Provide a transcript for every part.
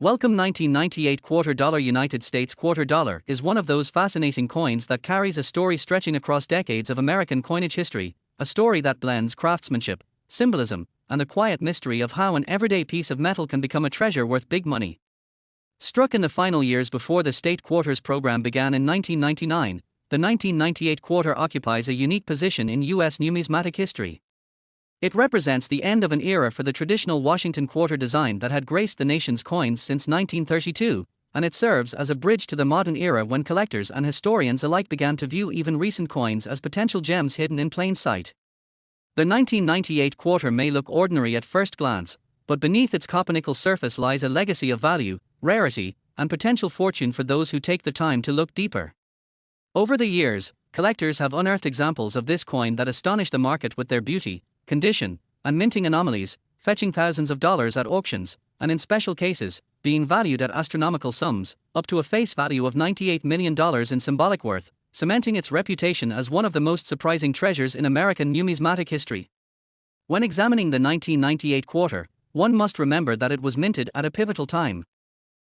Welcome 1998 quarter dollar. United States quarter dollar is one of those fascinating coins that carries a story stretching across decades of American coinage history, a story that blends craftsmanship, symbolism, and the quiet mystery of how an everyday piece of metal can become a treasure worth big money. Struck in the final years before the state quarters program began in 1999, the 1998 quarter occupies a unique position in U.S. numismatic history. It represents the end of an era for the traditional Washington quarter design that had graced the nation's coins since 1932, and it serves as a bridge to the modern era when collectors and historians alike began to view even recent coins as potential gems hidden in plain sight. The 1998 quarter may look ordinary at first glance, but beneath its copper-nickel surface lies a legacy of value, rarity, and potential fortune for those who take the time to look deeper. Over the years, collectors have unearthed examples of this coin that astonish the market with their beauty, condition, and minting anomalies, fetching thousands of dollars at auctions, and in special cases, being valued at astronomical sums, up to a face value of $98 million in symbolic worth, cementing its reputation as one of the most surprising treasures in American numismatic history. When examining the 1998 quarter, one must remember that it was minted at a pivotal time.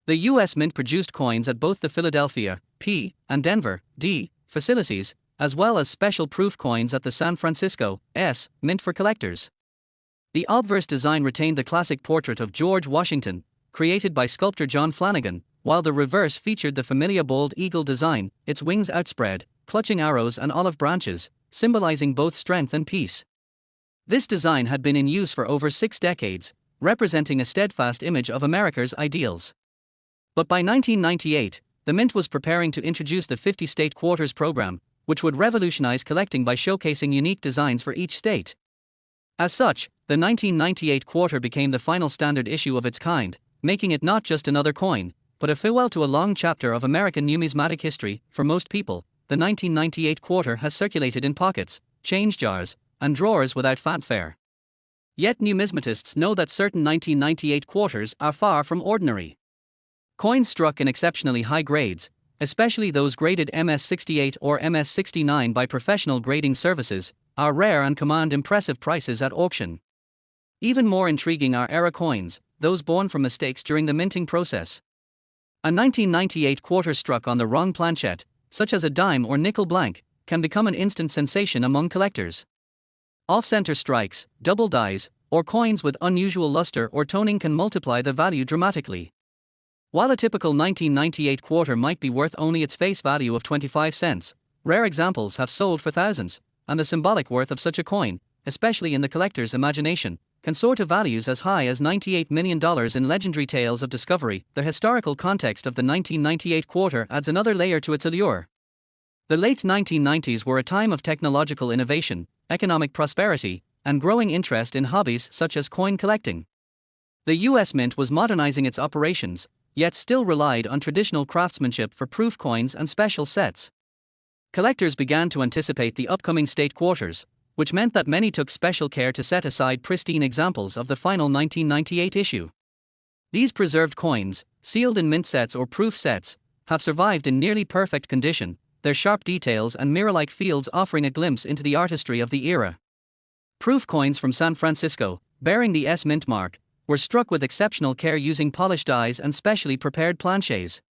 The U.S. Mint produced coins at both the Philadelphia, P, and Denver, D, facilities, as well as special proof coins at the San Francisco, S, Mint for collectors. The obverse design retained the classic portrait of George Washington, created by sculptor John Flanagan, while the reverse featured the familiar bold eagle design, its wings outspread, clutching arrows and olive branches, symbolizing both strength and peace. This design had been in use for over 6 decades, representing a steadfast image of America's ideals. But by 1998, the Mint was preparing to introduce the 50-state quarters program, which would revolutionize collecting by showcasing unique designs for each state. As such, the 1998 quarter became the final standard issue of its kind, making it not just another coin, but a farewell to a long chapter of American numismatic history. For most people, the 1998 quarter has circulated in pockets, change jars, and drawers without fanfare. Yet numismatists know that certain 1998 quarters are far from ordinary. Coins struck in exceptionally high grades, especially those graded MS-68 or MS-69 by professional grading services, are rare and command impressive prices at auction. Even more intriguing are error coins, those born from mistakes during the minting process. A 1998 quarter struck on the wrong planchette, such as a dime or nickel blank, can become an instant sensation among collectors. Off-center strikes, double dies, or coins with unusual luster or toning can multiply the value dramatically. While a typical 1998 quarter might be worth only its face value of 25 cents, rare examples have sold for thousands, and the symbolic worth of such a coin, especially in the collector's imagination, can soar to values as high as $98 million in legendary tales of discovery. The historical context of the 1998 quarter adds another layer to its allure. The late 1990s were a time of technological innovation, economic prosperity, and growing interest in hobbies such as coin collecting. The U.S. Mint was modernizing its operations, yet still relied on traditional craftsmanship for proof coins and special sets. Collectors began to anticipate the upcoming state quarters, which meant that many took special care to set aside pristine examples of the final 1998 issue. These preserved coins, sealed in mint sets or proof sets, have survived in nearly perfect condition, their sharp details and mirror-like fields offering a glimpse into the artistry of the era. Proof coins from San Francisco, bearing the S Mint mark, were struck with exceptional care using polished dies and specially prepared planchets.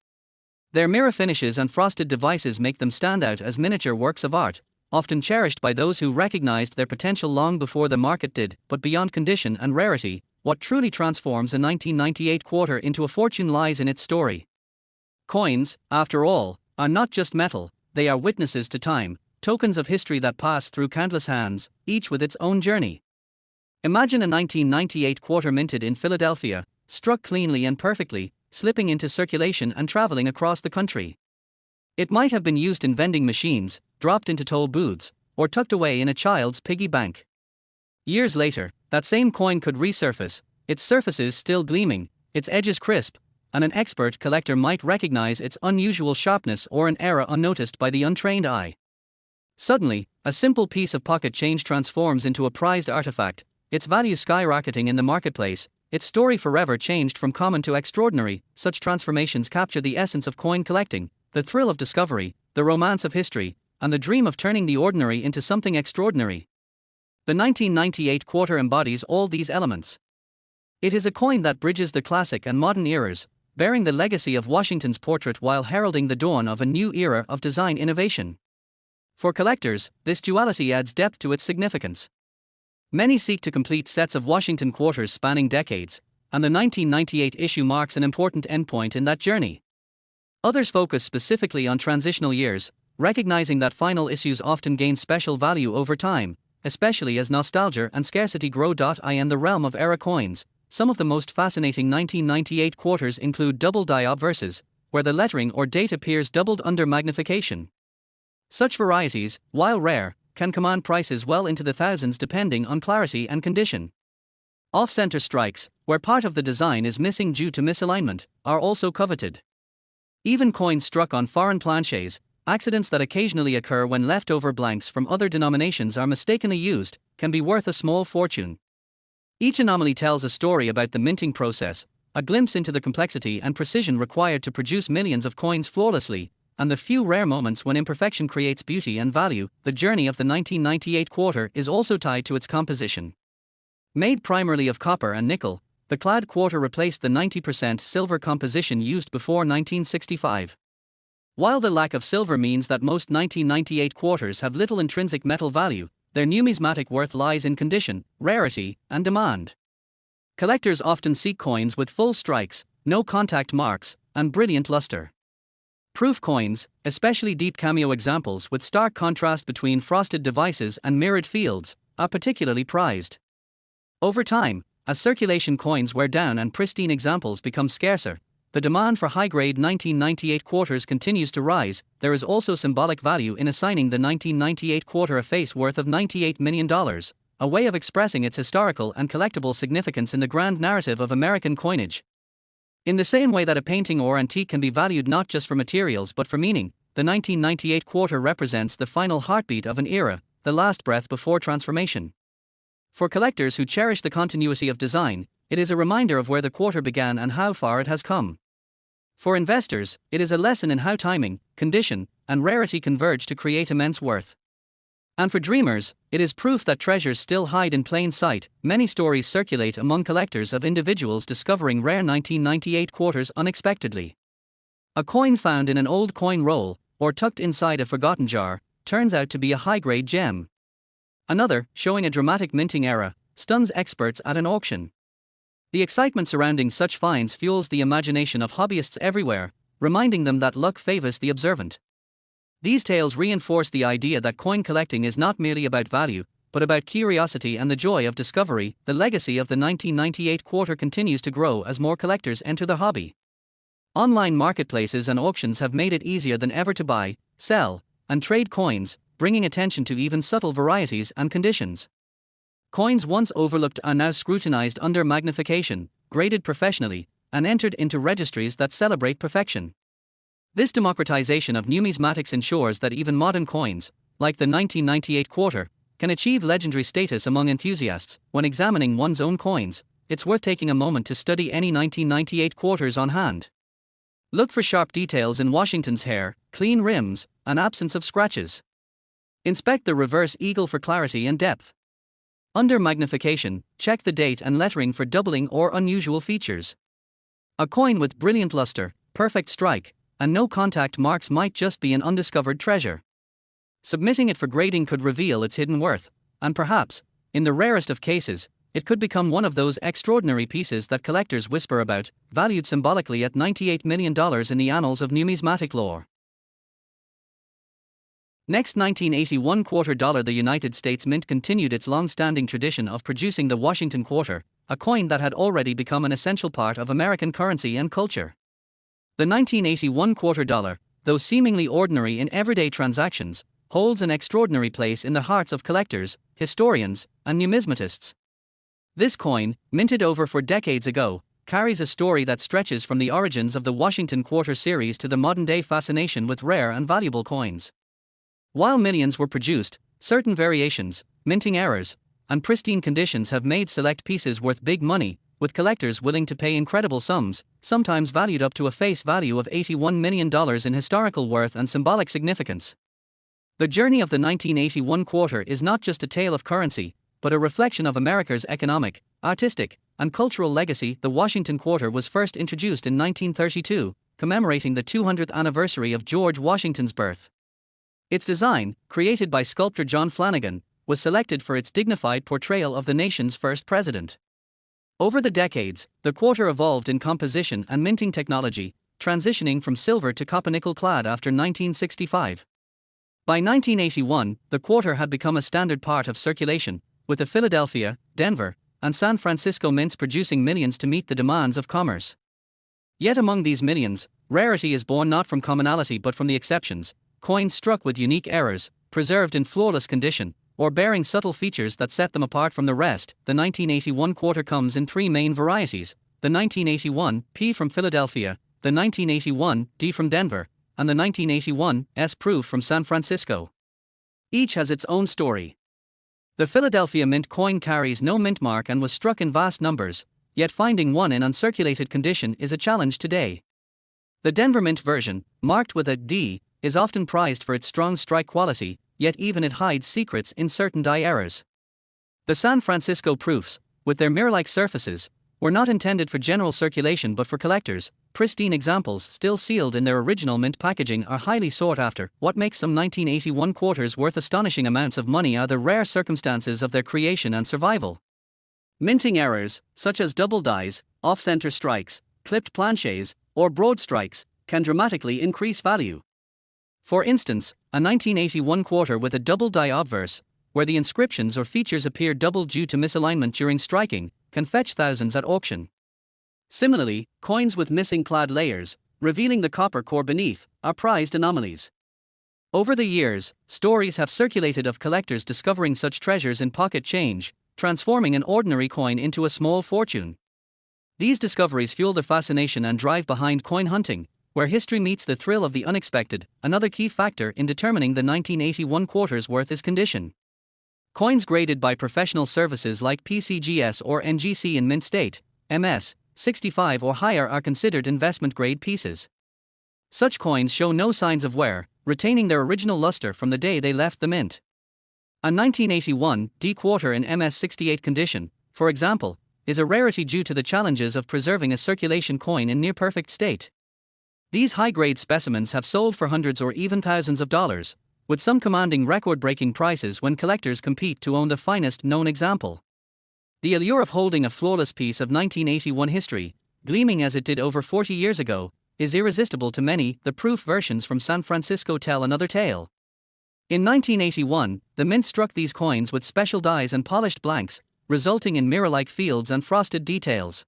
Their mirror finishes and frosted devices make them stand out as miniature works of art, often cherished by those who recognized their potential long before the market did. But beyond condition and rarity, what truly transforms a 1998 quarter into a fortune lies in its story. Coins, after all, are not just metal, they are witnesses to time, tokens of history that pass through countless hands, each with its own journey. Imagine a 1998 quarter minted in Philadelphia, struck cleanly and perfectly, slipping into circulation and traveling across the country. It might have been used in vending machines, dropped into toll booths, or tucked away in a child's piggy bank. Years later, that same coin could resurface, its surfaces still gleaming, its edges crisp, and an expert collector might recognize its unusual sharpness or an error unnoticed by the untrained eye. Suddenly, a simple piece of pocket change transforms into a prized artifact, its value skyrocketing in the marketplace, its story forever changed from common to extraordinary. Such transformations capture the essence of coin collecting, the thrill of discovery, the romance of history, and the dream of turning the ordinary into something extraordinary. The 1998 quarter embodies all these elements. It is a coin that bridges the classic and modern eras, bearing the legacy of Washington's portrait while heralding the dawn of a new era of design innovation. For collectors, this duality adds depth to its significance. Many seek to complete sets of Washington quarters spanning decades, and the 1998 issue marks an important endpoint in that journey. Others focus specifically on transitional years, recognizing that final issues often gain special value over time, especially as nostalgia and scarcity grow. In the realm of era coins, some of the most fascinating 1998 quarters include double die obverses, where the lettering or date appears doubled under magnification. Such varieties, while rare, can command prices well into the thousands depending on clarity and condition. Off-center strikes, where part of the design is missing due to misalignment, are also coveted. Even coins struck on foreign planchets, accidents that occasionally occur when leftover blanks from other denominations are mistakenly used, can be worth a small fortune. Each anomaly tells a story about the minting process, a glimpse into the complexity and precision required to produce millions of coins flawlessly, and the few rare moments when imperfection creates beauty and value. The journey of the 1998 quarter is also tied to its composition. Made primarily of copper and nickel, the clad quarter replaced the 90% silver composition used before 1965. While the lack of silver means that most 1998 quarters have little intrinsic metal value, their numismatic worth lies in condition, rarity, and demand. Collectors often seek coins with full strikes, no contact marks, and brilliant luster. Proof coins, especially deep cameo examples with stark contrast between frosted devices and mirrored fields, are particularly prized. Over time, as circulation coins wear down and pristine examples become scarcer, the demand for high-grade 1998 quarters continues to rise. There is also symbolic value in assigning the 1998 quarter a face worth of $98 million, a way of expressing its historical and collectible significance in the grand narrative of American coinage. In the same way that a painting or antique can be valued not just for materials but for meaning, the 1998 quarter represents the final heartbeat of an era, the last breath before transformation. For collectors who cherish the continuity of design, it is a reminder of where the quarter began and how far it has come. For investors, it is a lesson in how timing, condition, and rarity converge to create immense worth. And for dreamers, it is proof that treasures still hide in plain sight. Many stories circulate among collectors of individuals discovering rare 1998 quarters unexpectedly. A coin found in an old coin roll, or tucked inside a forgotten jar, turns out to be a high-grade gem. Another, showing a dramatic minting era, stuns experts at an auction. The excitement surrounding such finds fuels the imagination of hobbyists everywhere, reminding them that luck favors the observant. These tales reinforce the idea that coin collecting is not merely about value, but about curiosity and the joy of discovery. The legacy of the 1998 quarter continues to grow as more collectors enter the hobby. Online marketplaces and auctions have made it easier than ever to buy, sell, and trade coins, bringing attention to even subtle varieties and conditions. Coins once overlooked are now scrutinized under magnification, graded professionally, and entered into registries that celebrate perfection. This democratization of numismatics ensures that even modern coins, like the 1998 quarter, can achieve legendary status among enthusiasts. When examining one's own coins, it's worth taking a moment to study any 1998 quarters on hand. Look for sharp details in Washington's hair, clean rims, and absence of scratches. Inspect the reverse eagle for clarity and depth. Under magnification, check the date and lettering for doubling or unusual features. A coin with brilliant luster, perfect strike, and no contact marks might just be an undiscovered treasure. Submitting it for grading could reveal its hidden worth, and perhaps, in the rarest of cases, it could become one of those extraordinary pieces that collectors whisper about, valued symbolically at $98 million in the annals of numismatic lore. Next, 1981 quarter dollar. The United States Mint continued its long-standing tradition of producing the Washington quarter, a coin that had already become an essential part of American currency and culture. The 1981 quarter dollar, though seemingly ordinary in everyday transactions, holds an extraordinary place in the hearts of collectors, historians, and numismatists. This coin, minted over 4 decades ago, carries a story that stretches from the origins of the Washington quarter series to the modern-day fascination with rare and valuable coins. While millions were produced, certain variations, minting errors, and pristine conditions have made select pieces worth big money, with collectors willing to pay incredible sums, sometimes valued up to a face value of $81 million in historical worth and symbolic significance. The journey of the 1981 quarter is not just a tale of currency, but a reflection of America's economic, artistic, and cultural legacy. The Washington quarter was first introduced in 1932, commemorating the 200th anniversary of George Washington's birth. Its design, created by sculptor John Flanagan, was selected for its dignified portrayal of the nation's first president. Over the decades, the quarter evolved in composition and minting technology, transitioning from silver to copper-nickel clad after 1965. By 1981, the quarter had become a standard part of circulation, with the Philadelphia, Denver, and San Francisco mints producing millions to meet the demands of commerce. Yet among these millions, rarity is born not from commonality but from the exceptions: coins struck with unique errors, preserved in flawless condition, or bearing subtle features that set them apart from the rest. The 1981 quarter comes in three main varieties: the 1981 P from Philadelphia, the 1981 D from Denver, and the 1981 S proof from San Francisco. Each has its own story. The Philadelphia mint coin carries no mint mark and was struck in vast numbers, yet finding one in uncirculated condition is a challenge today. The Denver mint version, marked with a D, is often prized for its strong strike quality, yet even it hides secrets in certain die errors. The San Francisco proofs, with their mirror-like surfaces, were not intended for general circulation but for collectors. Pristine examples, still sealed in their original mint packaging, are highly sought after. What makes some 1981 quarters worth astonishing amounts of money are the rare circumstances of their creation and survival. Minting errors, such as double dies, off-center strikes, clipped planchets, or broad strikes, can dramatically increase value. For instance, a 1981 quarter with a double die obverse, where the inscriptions or features appear doubled due to misalignment during striking, can fetch thousands at auction. Similarly, coins with missing clad layers, revealing the copper core beneath, are prized anomalies. Over the years, stories have circulated of collectors discovering such treasures in pocket change, transforming an ordinary coin into a small fortune. These discoveries fuel the fascination and drive behind coin hunting, where history meets the thrill of the unexpected. Another key factor in determining the 1981 quarter's worth is condition. Coins graded by professional services like PCGS or NGC in mint state, MS, 65 or higher are considered investment-grade pieces. Such coins show no signs of wear, retaining their original luster from the day they left the mint. A 1981 D quarter in MS 68 condition, for example, is a rarity due to the challenges of preserving a circulation coin in near-perfect state. These high-grade specimens have sold for hundreds or even thousands of dollars, with some commanding record-breaking prices when collectors compete to own the finest known example. The allure of holding a flawless piece of 1981 history, gleaming as it did over 40 years ago, is irresistible to many. The proof versions from San Francisco tell another tale. In 1981, the mint struck these coins with special dies and polished blanks, resulting in mirror-like fields and frosted details.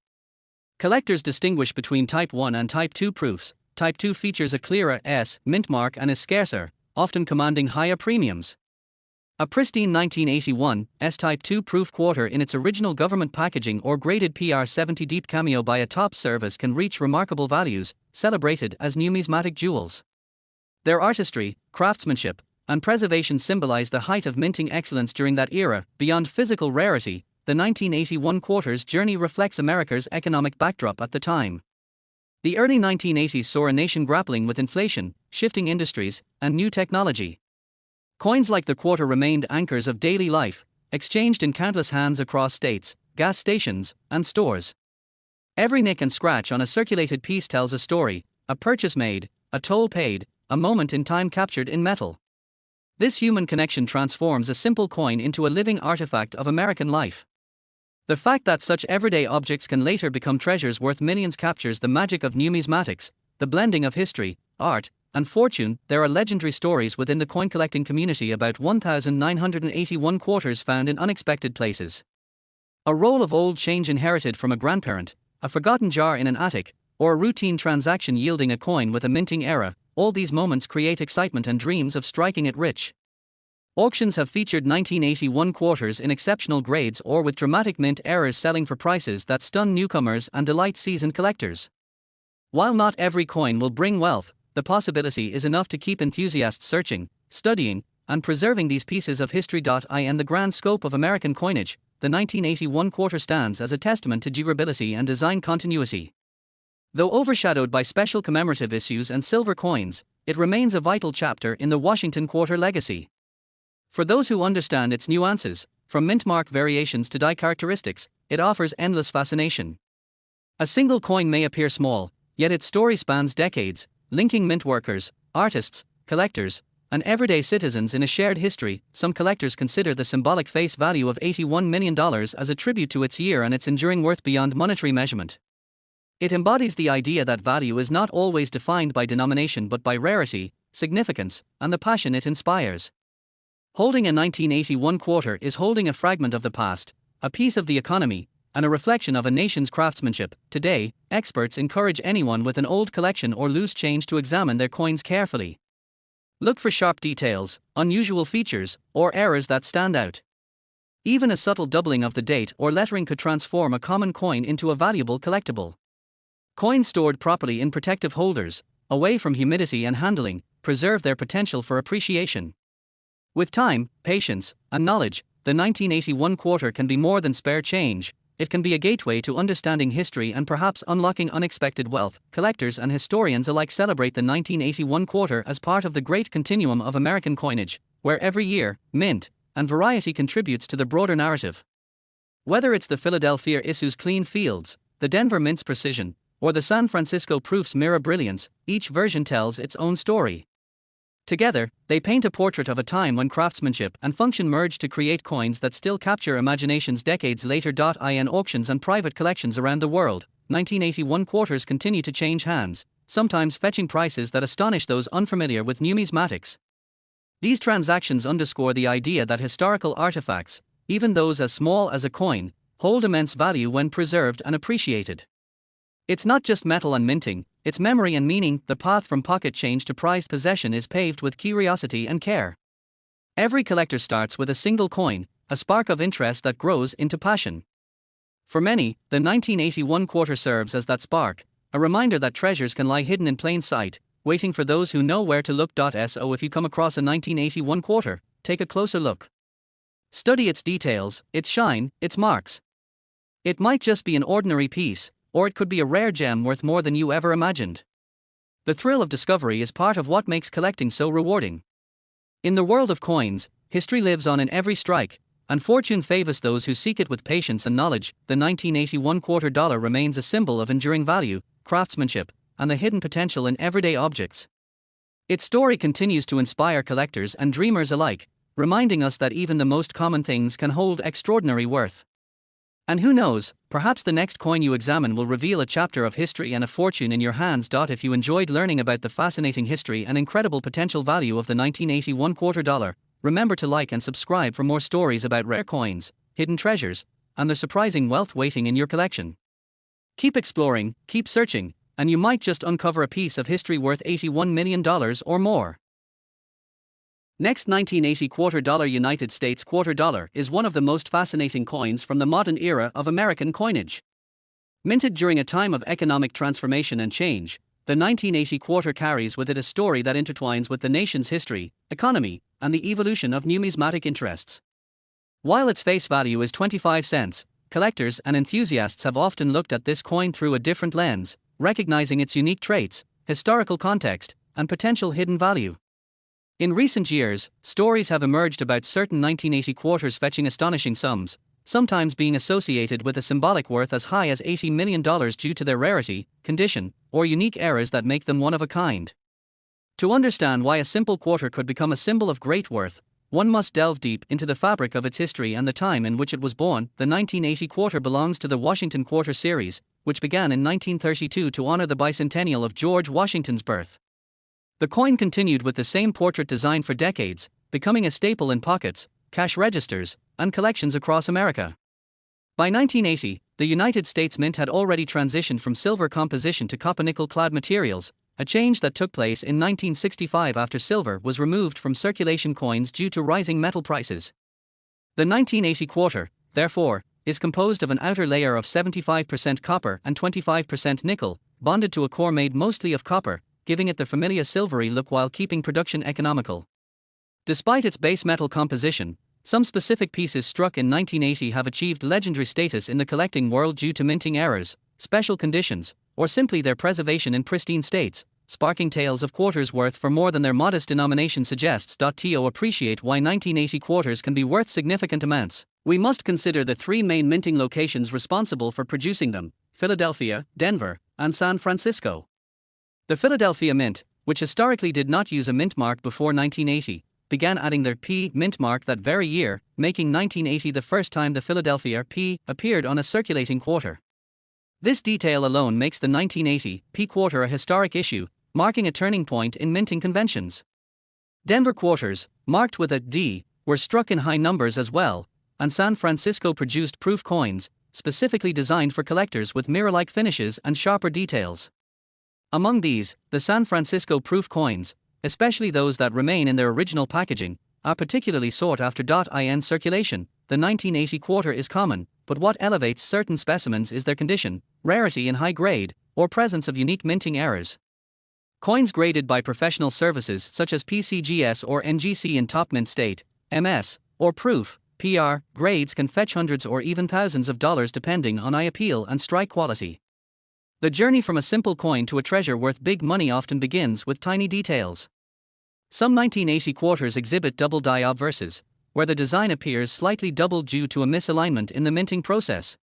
Collectors distinguish between Type 1 and Type 2 proofs. Type 2 features a clearer S mint mark and is scarcer, often commanding higher premiums. A pristine 1981 S-Type 2 proof quarter in its original government packaging or graded PR70 deep cameo by a top service can reach remarkable values, celebrated as numismatic jewels. Their artistry, craftsmanship, and preservation symbolize the height of minting excellence during that era. Beyond physical rarity, the 1981 quarter's journey reflects America's economic backdrop at the time. The early 1980s saw a nation grappling with inflation, shifting industries, and new technology. Coins like the quarter remained anchors of daily life, exchanged in countless hands across states, gas stations, and stores. Every nick and scratch on a circulated piece tells a story: a purchase made, a toll paid, a moment in time captured in metal. This human connection transforms a simple coin into a living artifact of American life. The fact that such everyday objects can later become treasures worth millions captures the magic of numismatics, the blending of history, art, and fortune. There are legendary stories within the coin collecting community about 1,981 quarters found in unexpected places. A roll of old change inherited from a grandparent, a forgotten jar in an attic, or a routine transaction yielding a coin with a minting error, all these moments create excitement and dreams of striking it rich. Auctions have featured 1981 quarters in exceptional grades or with dramatic mint errors selling for prices that stun newcomers and delight seasoned collectors. While not every coin will bring wealth, the possibility is enough to keep enthusiasts searching, studying, and preserving these pieces of history. In the grand scope of American coinage, the 1981 quarter stands as a testament to durability and design continuity. Though overshadowed by special commemorative issues and silver coins, it remains a vital chapter in the Washington quarter legacy. For those who understand its nuances, from mint mark variations to die characteristics, it offers endless fascination. A single coin may appear small, yet its story spans decades, linking mint workers, artists, collectors, and everyday citizens in a shared history. Some collectors consider the symbolic face value of $81 million as a tribute to its year and its enduring worth beyond monetary measurement. It embodies the idea that value is not always defined by denomination but by rarity, significance, and the passion it inspires. Holding a 1981 quarter is holding a fragment of the past, a piece of the economy, and a reflection of a nation's craftsmanship. Today, experts encourage anyone with an old collection or loose change to examine their coins carefully. Look for sharp details, unusual features, or errors that stand out. Even a subtle doubling of the date or lettering could transform a common coin into a valuable collectible. Coins stored properly in protective holders, away from humidity and handling, preserve their potential for appreciation. With time, patience, and knowledge, the 1981 quarter can be more than spare change. It can be a gateway to understanding history and perhaps unlocking unexpected wealth. Collectors and historians alike celebrate the 1981 quarter as part of the great continuum of American coinage, where every year, mint, and variety contributes to the broader narrative. Whether it's the Philadelphia Issue's clean fields, the Denver Mint's precision, or the San Francisco Proof's mirror brilliance, each version tells its own story. Together, they paint a portrait of a time when craftsmanship and function merged to create coins that still capture imaginations decades later. In auctions and private collections around the world, 1981 quarters continue to change hands, sometimes fetching prices that astonish those unfamiliar with numismatics. These transactions underscore the idea that historical artifacts, even those as small as a coin, hold immense value when preserved and appreciated. It's not just metal and minting, it's memory and meaning. The path from pocket change to prized possession is paved with curiosity and care. Every collector starts with a single coin, a spark of interest that grows into passion. For many, the 1981 quarter serves as that spark, a reminder that treasures can lie hidden in plain sight, waiting for those who know where to look. So if you come across a 1981 quarter, take a closer look. Study its details, its shine, its marks. It might just be an ordinary piece, or it could be a rare gem worth more than you ever imagined. The thrill of discovery is part of what makes collecting so rewarding. In the world of coins, history lives on in every strike, and fortune favors those who seek it with patience and knowledge. The 1981 quarter dollar remains a symbol of enduring value, craftsmanship, and the hidden potential in everyday objects. Its story continues to inspire collectors and dreamers alike, reminding us that even the most common things can hold extraordinary worth. And who knows, perhaps the next coin you examine will reveal a chapter of history and a fortune in your hands. If you enjoyed learning about the fascinating history and incredible potential value of the 1981 quarter dollar, remember to like and subscribe for more stories about rare coins, hidden treasures, and the surprising wealth waiting in your collection. Keep exploring, keep searching, and you might just uncover a piece of history worth $81 million or more. Next, 1980 quarter dollar. United States quarter dollar is one of the most fascinating coins from the modern era of American coinage. Minted during a time of economic transformation and change, the 1980 quarter carries with it a story that intertwines with the nation's history, economy, and the evolution of numismatic interests. While its face value is 25 cents, collectors and enthusiasts have often looked at this coin through a different lens, recognizing its unique traits, historical context, and potential hidden value. In recent years, stories have emerged about certain 1980 quarters fetching astonishing sums, sometimes being associated with a symbolic worth as high as $80 million due to their rarity, condition, or unique errors that make them one of a kind. To understand why a simple quarter could become a symbol of great worth, one must delve deep into the fabric of its history and the time in which it was born. The 1980 quarter belongs to the Washington Quarter series, which began in 1932 to honor the bicentennial of George Washington's birth. The coin continued with the same portrait design for decades, becoming a staple in pockets, cash registers, and collections across America. By 1980, the United States Mint had already transitioned from silver composition to copper-nickel-clad materials, a change that took place in 1965 after silver was removed from circulation coins due to rising metal prices. The 1980 quarter, therefore, is composed of an outer layer of 75% copper and 25% nickel, bonded to a core made mostly of copper, giving it the familiar silvery look while keeping production economical. Despite its base metal composition, some specific pieces struck in 1980 have achieved legendary status in the collecting world due to minting errors, special conditions, or simply their preservation in pristine states, sparking tales of quarters worth for more than their modest denomination suggests. To appreciate why 1980 quarters can be worth significant amounts, We must consider the three main minting locations responsible for producing them: Philadelphia, Denver, and San Francisco. The Philadelphia Mint, which historically did not use a mint mark before 1980, began adding their P mint mark that very year, making 1980 the first time the Philadelphia P appeared on a circulating quarter. This detail alone makes the 1980 P quarter a historic issue, marking a turning point in minting conventions. Denver quarters, marked with a D, were struck in high numbers as well, and San Francisco produced proof coins, specifically designed for collectors with mirror-like finishes and sharper details. Among these, the San Francisco proof coins, especially those that remain in their original packaging, are particularly sought after. In circulation, the 1980 quarter is common, but what elevates certain specimens is their condition, rarity in high grade, or presence of unique minting errors. Coins graded by professional services such as PCGS or NGC in top mint state, MS, or proof, PR, grades can fetch hundreds or even thousands of dollars depending on eye appeal and strike quality. The journey from a simple coin to a treasure worth big money often begins with tiny details. Some 1980 quarters exhibit double die obverses, where the design appears slightly doubled due to a misalignment in the minting process.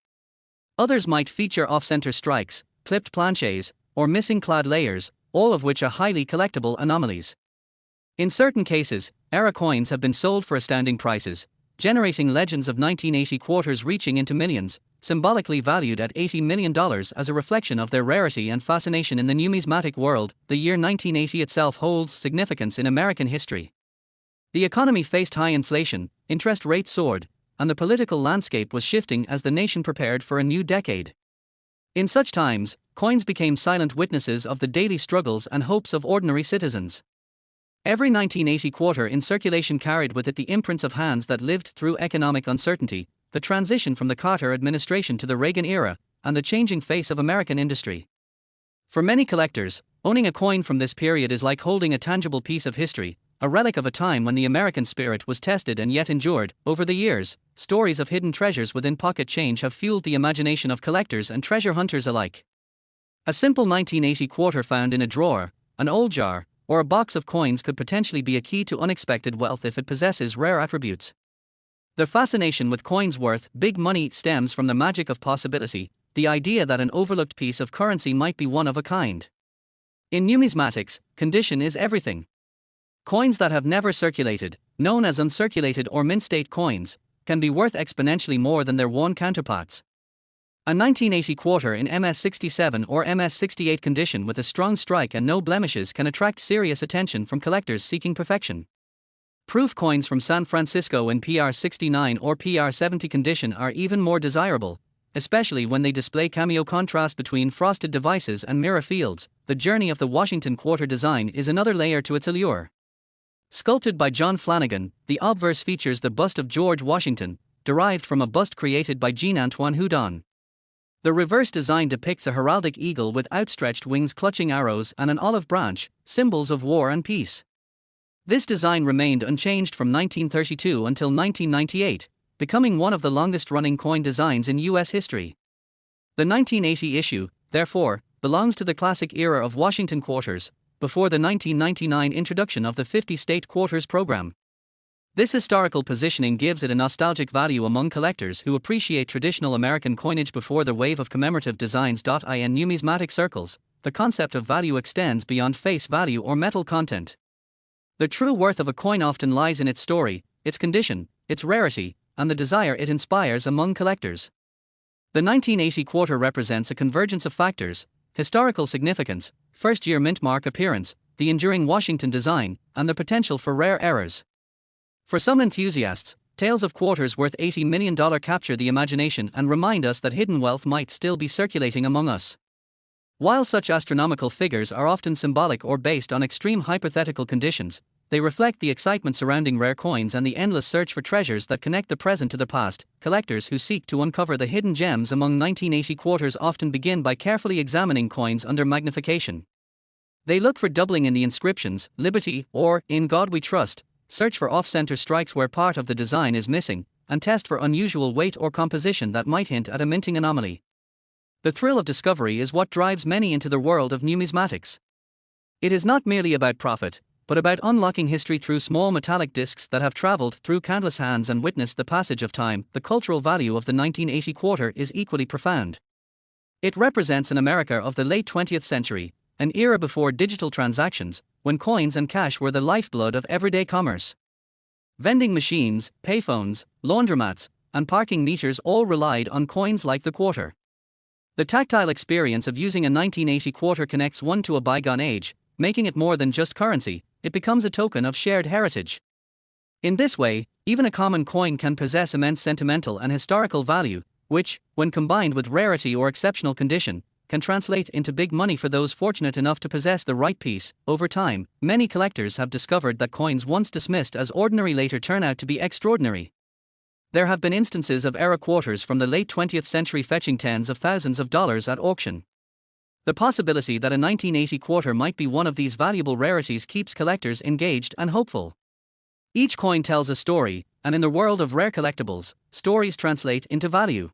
Others might feature off-center strikes, clipped planchets, or missing clad layers, all of which are highly collectible anomalies. In certain cases, error coins have been sold for astounding prices, generating legends of 1980 quarters reaching into millions, symbolically valued at $80 million as a reflection of their rarity and fascination in the numismatic world. The year 1980 itself holds significance in American history. The economy faced high inflation, interest rates soared, and the political landscape was shifting as the nation prepared for a new decade. In such times, coins became silent witnesses of the daily struggles and hopes of ordinary citizens. Every 1980 quarter in circulation carried with it the imprints of hands that lived through economic uncertainty, the transition from the Carter administration to the Reagan era, and the changing face of American industry. For many collectors, owning a coin from this period is like holding a tangible piece of history, a relic of a time when the American spirit was tested and yet endured. Over the years, stories of hidden treasures within pocket change have fueled the imagination of collectors and treasure hunters alike. A simple 1980 quarter found in a drawer, an old jar, or a box of coins could potentially be a key to unexpected wealth if it possesses rare attributes. The fascination with coins worth big money stems from the magic of possibility, the idea that an overlooked piece of currency might be one of a kind. In numismatics, condition is everything. Coins that have never circulated, known as uncirculated or mint-state coins, can be worth exponentially more than their worn counterparts. A 1980 quarter in MS-67 or MS-68 condition with a strong strike and no blemishes can attract serious attention from collectors seeking perfection. Proof coins from San Francisco in PR-69 or PR-70 condition are even more desirable, especially when they display cameo contrast between frosted devices and mirror fields. The journey of the Washington quarter design is another layer to its allure. Sculpted by John Flanagan, the obverse features the bust of George Washington, derived from a bust created by Jean-Antoine Houdon. The reverse design depicts a heraldic eagle with outstretched wings clutching arrows and an olive branch, symbols of war and peace. This design remained unchanged from 1932 until 1998, becoming one of the longest-running coin designs in U.S. history. The 1980 issue, therefore, belongs to the classic era of Washington quarters, before the 1999 introduction of the 50-state quarters program. This historical positioning gives it a nostalgic value among collectors who appreciate traditional American coinage before the wave of commemorative designs. In numismatic circles, the concept of value extends beyond face value or metal content. The true worth of a coin often lies in its story, its condition, its rarity, and the desire it inspires among collectors. The 1980 quarter represents a convergence of factors: historical significance, first-year mint mark appearance, the enduring Washington design, and the potential for rare errors. For some enthusiasts, tales of quarters worth $80 million capture the imagination and remind us that hidden wealth might still be circulating among us. While such astronomical figures are often symbolic or based on extreme hypothetical conditions, they reflect the excitement surrounding rare coins and the endless search for treasures that connect the present to the past. Collectors who seek to uncover the hidden gems among 1980 quarters often begin by carefully examining coins under magnification. They look for doubling in the inscriptions, "Liberty" or "In God We Trust," search for off-center strikes where part of the design is missing, and test for unusual weight or composition that might hint at a minting anomaly. The thrill of discovery is what drives many into the world of numismatics. It is not merely about profit, but about unlocking history through small metallic discs that have traveled through countless hands and witnessed the passage of time. The cultural value of the 1980 quarter is equally profound. It represents an America of the late 20th century, an era before digital transactions, when coins and cash were the lifeblood of everyday commerce. Vending machines, payphones, laundromats, and parking meters all relied on coins like the quarter. The tactile experience of using a 1980 quarter connects one to a bygone age, making it more than just currency. It becomes a token of shared heritage. In this way, even a common coin can possess immense sentimental and historical value, which, when combined with rarity or exceptional condition, can translate into big money for those fortunate enough to possess the right piece. Over time, many collectors have discovered that coins once dismissed as ordinary later turn out to be extraordinary. There have been instances of era quarters from the late 20th century fetching tens of thousands of dollars at auction. The possibility that a 1980 quarter might be one of these valuable rarities keeps collectors engaged and hopeful. Each coin tells a story, and in the world of rare collectibles, stories translate into value.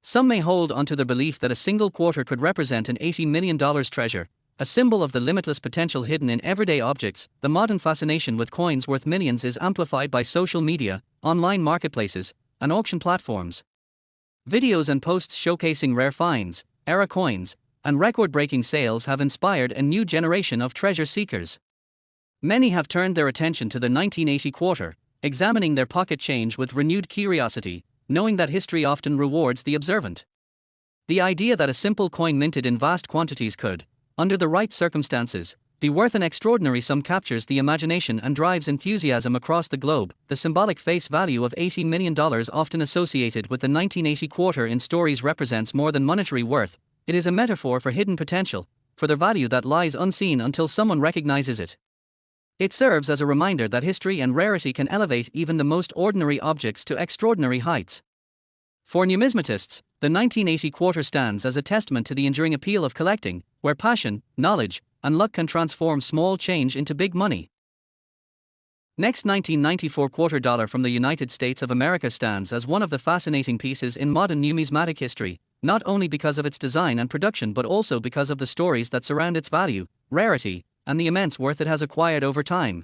Some may hold onto the belief that a single quarter could represent an $80 million treasure, a symbol of the limitless potential hidden in everyday objects. The modern fascination with coins worth millions is amplified by social media, online marketplaces, and auction platforms. Videos and posts showcasing rare finds, era coins, and record-breaking sales have inspired a new generation of treasure seekers. Many have turned their attention to the 1980 quarter, examining their pocket change with renewed curiosity, knowing that history often rewards the observant. The idea that a simple coin minted in vast quantities could, under the right circumstances, be worth an extraordinary sum captures the imagination and drives enthusiasm across the globe. The symbolic face value of $80 million often associated with the 1980 quarter in stories represents more than monetary worth. It is a metaphor for hidden potential, for the value that lies unseen until someone recognizes it. It serves as a reminder that history and rarity can elevate even the most ordinary objects to extraordinary heights. For numismatists, the 1980 quarter stands as a testament to the enduring appeal of collecting, where passion, knowledge, and luck can transform small change into big money. Next, 1994 quarter dollar from the United States of America stands as one of the fascinating pieces in modern numismatic history, not only because of its design and production but also because of the stories that surround its value, rarity, and the immense worth it has acquired over time.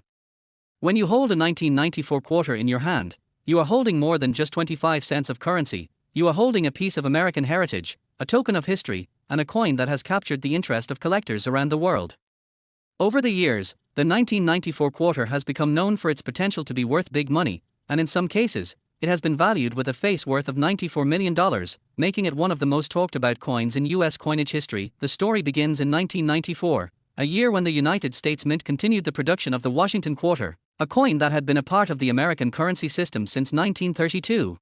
When you hold a 1994 quarter in your hand, you are holding more than just 25 cents of currency. You are holding a piece of American heritage, a token of history, and a coin that has captured the interest of collectors around the world. Over the years, the 1994 quarter has become known for its potential to be worth big money, and in some cases, it has been valued with a face worth of $94 million, making it one of the most talked about coins in U.S. coinage history. The story begins in 1994, a year when the United States Mint continued the production of the Washington quarter, a coin that had been a part of the American currency system since 1932.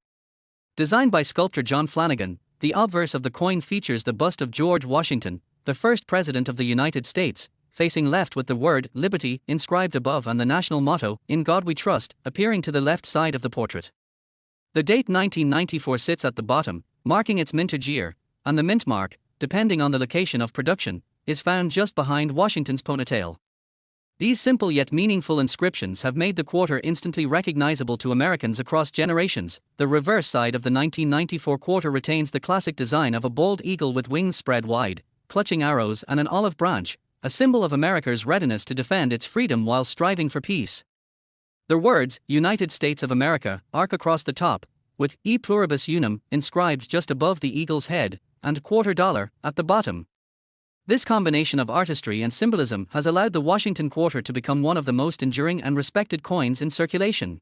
Designed by sculptor John Flanagan, the obverse of the coin features the bust of George Washington, the first president of the United States, facing left with the word liberty inscribed above and the national motto, "In God We Trust," appearing to the left side of the portrait. The date 1994 sits at the bottom, marking its mintage year, and the mint mark, depending on the location of production, is found just behind Washington's ponytail. These simple yet meaningful inscriptions have made the quarter instantly recognizable to Americans across generations. The reverse side of the 1994 quarter retains the classic design of a bald eagle with wings spread wide, clutching arrows and an olive branch, a symbol of America's readiness to defend its freedom while striving for peace. The words, United States of America, arc across the top, with E pluribus unum inscribed just above the eagle's head, and quarter dollar at the bottom. This combination of artistry and symbolism has allowed the Washington quarter to become one of the most enduring and respected coins in circulation.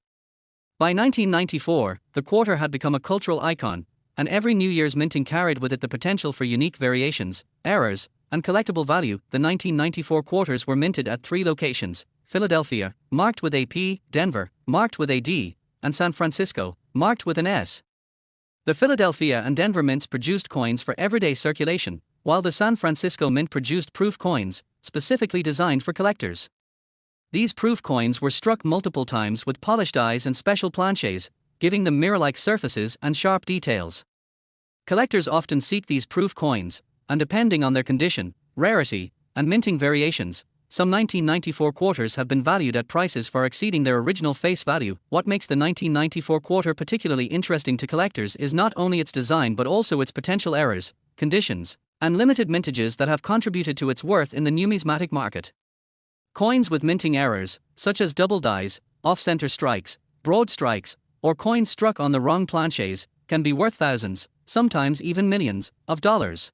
By 1994, the quarter had become a cultural icon, and every New Year's minting carried with it the potential for unique variations, errors, and collectible value. The 1994 quarters were minted at 3 locations: Philadelphia, marked with a P, Denver, marked with a D, and San Francisco, marked with an S. The Philadelphia and Denver mints produced coins for everyday circulation, while the San Francisco Mint produced proof coins, specifically designed for collectors. These proof coins were struck multiple times with polished eyes and special planchets, giving them mirror-like surfaces and sharp details. Collectors often seek these proof coins, and depending on their condition, rarity, and minting variations, some 1994 quarters have been valued at prices far exceeding their original face value. What makes the 1994 quarter particularly interesting to collectors is not only its design but also its potential errors, conditions, and limited mintages that have contributed to its worth in the numismatic market. Coins with minting errors, such as double dies, off-center strikes, broad strikes, or coins struck on the wrong planches, can be worth thousands, sometimes even millions, of dollars.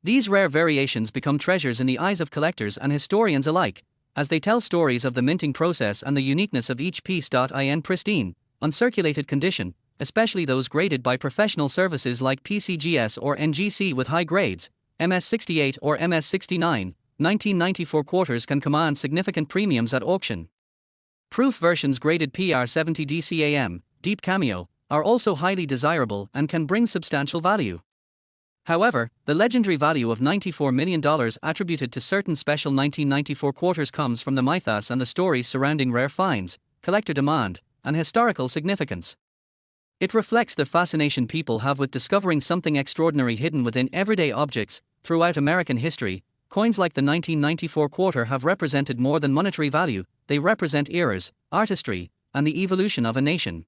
These rare variations become treasures in the eyes of collectors and historians alike, as they tell stories of the minting process and the uniqueness of each piece. In pristine, uncirculated condition, especially those graded by professional services like PCGS or NGC with high grades, MS68 or MS69, 1994 quarters can command significant premiums at auction. Proof versions graded PR70 DCAM, Deep Cameo, are also highly desirable and can bring substantial value. However, the legendary value of $94 million attributed to certain special 1994 quarters comes from the mythos and the stories surrounding rare finds, collector demand, and historical significance. It reflects the fascination people have with discovering something extraordinary hidden within everyday objects. Throughout American history, coins like the 1994 quarter have represented more than monetary value, they represent eras, artistry, and the evolution of a nation.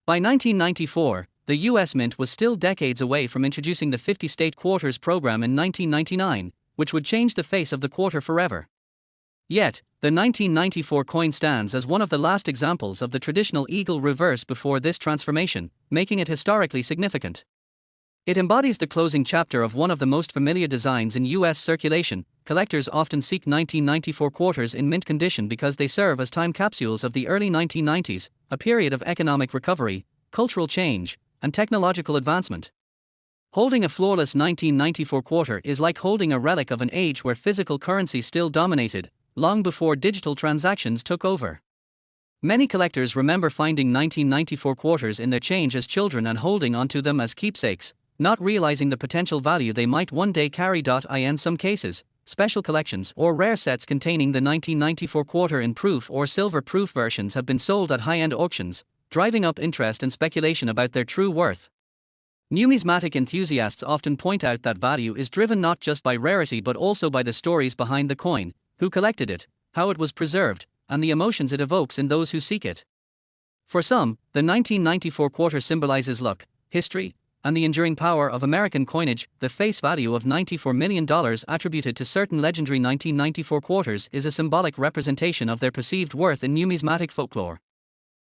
By 1994, the U.S. Mint was still decades away from introducing the 50-state quarters program in 1999, which would change the face of the quarter forever. Yet, the 1994 coin stands as one of the last examples of the traditional eagle reverse before this transformation, making it historically significant. It embodies the closing chapter of one of the most familiar designs in U.S. circulation. Collectors often seek 1994 quarters in mint condition because they serve as time capsules of the early 1990s, a period of economic recovery, cultural change, and technological advancement. Holding a flawless 1994 quarter is like holding a relic of an age where physical currency still dominated, long before digital transactions took over. Many collectors remember finding 1994 quarters in their change as children and holding onto them as keepsakes, not realizing the potential value they might one day carry. In some cases, special collections or rare sets containing the 1994 quarter in proof or silver proof versions have been sold at high-end auctions, driving up interest and speculation about their true worth. Numismatic enthusiasts often point out that value is driven not just by rarity but also by the stories behind the coin, who collected it, how it was preserved, and the emotions it evokes in those who seek it. For some, the 1994 quarter symbolizes luck, history, and the enduring power of American coinage. The face value of $94 million attributed to certain legendary 1994 quarters is a symbolic representation of their perceived worth in numismatic folklore.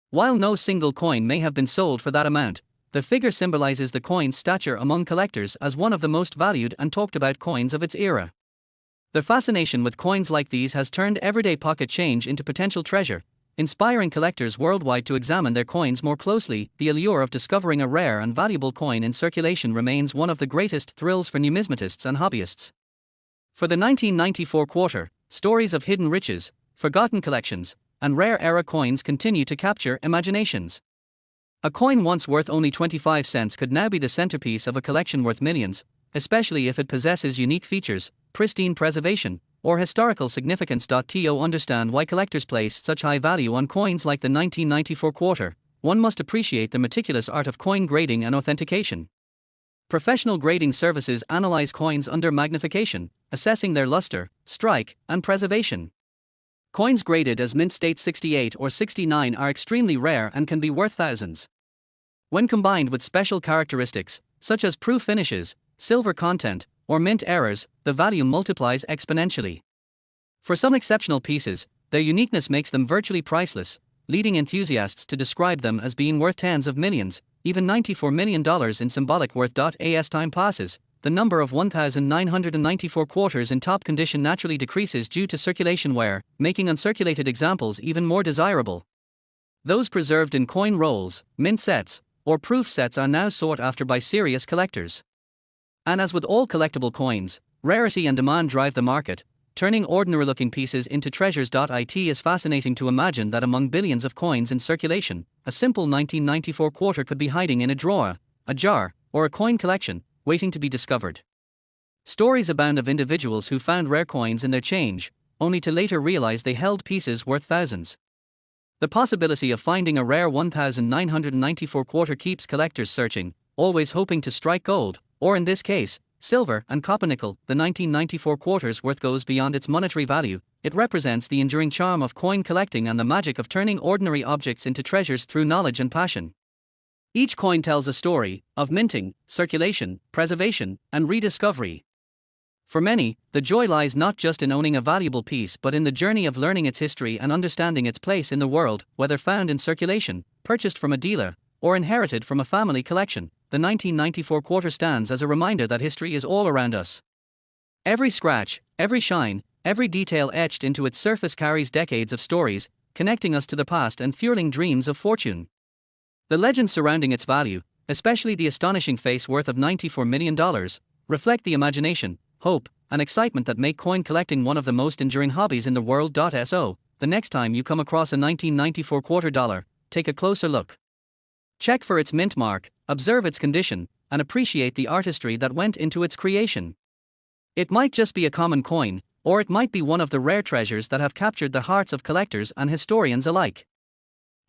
While no single coin may have been sold for that amount, the figure symbolizes the coin's stature among collectors as one of the most valued and talked about coins of its era. The fascination with coins like these has turned everyday pocket change into potential treasure, inspiring collectors worldwide to examine their coins more closely. The allure of discovering a rare and valuable coin in circulation remains one of the greatest thrills for numismatists and hobbyists. For the 1994 quarter, stories of hidden riches, forgotten collections, and rare era coins continue to capture imaginations. A coin once worth only 25 cents could now be the centerpiece of a collection worth millions, especially if it possesses unique features, pristine preservation, or historical significance. To understand why collectors place such high value on coins like the 1994 quarter, one must appreciate the meticulous art of coin grading and authentication. Professional grading services analyze coins under magnification, assessing their luster, strike, and preservation. Coins graded as mint state 68 or 69 are extremely rare and can be worth thousands. When combined with special characteristics, such as proof finishes, silver content, or mint errors, the value multiplies exponentially. For some exceptional pieces, their uniqueness makes them virtually priceless, leading enthusiasts to describe them as being worth tens of millions, even $94 million in symbolic worth. As time passes, the number of 1,994 quarters in top condition naturally decreases due to circulation wear, making uncirculated examples even more desirable. Those preserved in coin rolls, mint sets, or proof sets are now sought after by serious collectors. And as with all collectible coins, rarity and demand drive the market, turning ordinary-looking pieces into treasures. It is fascinating to imagine that among billions of coins in circulation, a simple 1994 quarter could be hiding in a drawer, a jar, or a coin collection, waiting to be discovered. Stories abound of individuals who found rare coins in their change, only to later realize they held pieces worth thousands. The possibility of finding a rare 1994 quarter keeps collectors searching, always hoping to strike gold, or in this case, silver and copper-nickel. The 1994 quarter's worth goes beyond its monetary value. It represents the enduring charm of coin collecting and the magic of turning ordinary objects into treasures through knowledge and passion. Each coin tells a story of minting, circulation, preservation, and rediscovery. For many, the joy lies not just in owning a valuable piece but in the journey of learning its history and understanding its place in the world, whether found in circulation, purchased from a dealer, or inherited from a family collection. The 1994 quarter stands as a reminder that history is all around us. Every scratch, every shine, every detail etched into its surface carries decades of stories, connecting us to the past and fueling dreams of fortune. The legends surrounding its value, especially the astonishing face worth of $94 million, reflect the imagination, hope, and excitement that make coin collecting one of the most enduring hobbies in the world. So, the next time you come across a 1994 quarter dollar, take a closer look. Check for its mint mark, observe its condition, and appreciate the artistry that went into its creation. It might just be a common coin, or it might be one of the rare treasures that have captured the hearts of collectors and historians alike.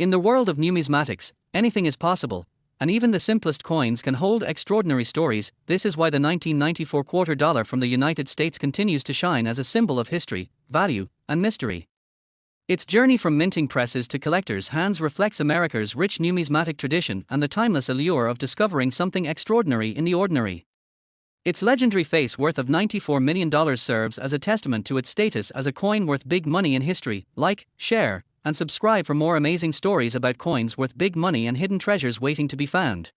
In the world of numismatics, anything is possible, and even the simplest coins can hold extraordinary stories. This is why the 1994 quarter dollar from the United States continues to shine as a symbol of history, value, and mystery. Its journey from minting presses to collectors' hands reflects America's rich numismatic tradition and the timeless allure of discovering something extraordinary in the ordinary. Its legendary face worth of $94 million serves as a testament to its status as a coin worth big money in history. Like, share, and subscribe for more amazing stories about coins worth big money and hidden treasures waiting to be found.